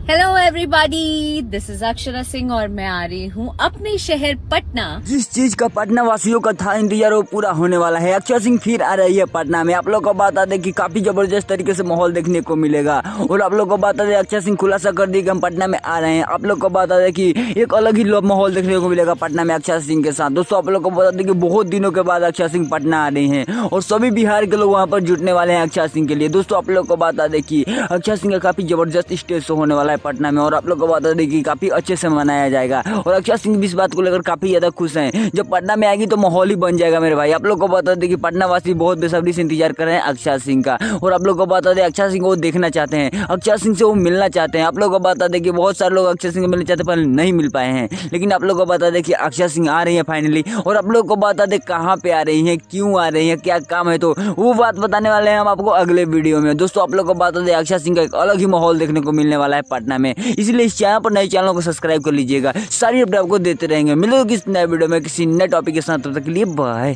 Hello everybody, this is Akshara Singh और मैं आ रही हूँ अपने शहर पटना। जिस चीज का पटना वासियों का था इंतजार वो पूरा होने वाला है। अक्षरा सिंह फिर आ रही है पटना में। आप लोग को बता दें कि काफी जबरदस्त तरीके से माहौल देखने को मिलेगा। और आप लोग को बता दें अक्षरा सिंह खुलासा कर दी कि हम पटना में आ रहे हैं। आप लोग को बता दें कि एक अलग ही माहौल देखने को मिलेगा पटना में अक्षरा सिंह के साथ। दोस्तों आप लोग को बता दें कि बहुत दिनों के बाद अक्षरा सिंह पटना आ रही हैं और सभी बिहार के लोग वहाँ पर जुटने वाले हैं अक्षरा सिंह के लिए। दोस्तों आप लोग को बता दें कि अक्षरा सिंह का काफी जबरदस्त स्टेज शो होने वाला है पटना में और आप लोग को बता दें कि काफी अच्छे से मनाया जाएगा। और अक्षरा सिंह भी इस बात को लेकर काफी ज्यादा खुश हैं। जब पटना में आएगी तो माहौल ही बन जाएगा मेरे भाई। आप लोग को बता दें कि पटना वासी बहुत बेसब्री से इंतजार कर रहे हैं अक्षरा सिंह का। और आप लोग को बता दें अक्षरा सिंह को देखना चाहते हैं, अक्षरा सिंह से वो मिलना चाहते हैं। आप लोग को बता दें कि बहुत सारे लोग अक्षरा सिंह को मिलना चाहते पर नहीं मिल पाए हैं। लेकिन आप लोग को बता दें कि अक्षरा सिंह आ रही है फाइनली। और आप लोग को बता दें कहाँ पे आ रही है, क्यों आ रही है, क्या काम है, तो वो बात बताने वाले हैं हम आपको अगले वीडियो में। दोस्तों आप लोग को बता दें अक्षरा सिंह का एक अलग ही माहौल देखने को मिलने वाला है पटना में। इसलिए इस चैनल पर नए चैनल को सब्सक्राइब कर लीजिएगा। सारी अपडेट आपको देते रहेंगे। मिलेंगे किसी नए वीडियो में किसी नए टॉपिक के साथ। तब तक के लिए बाय।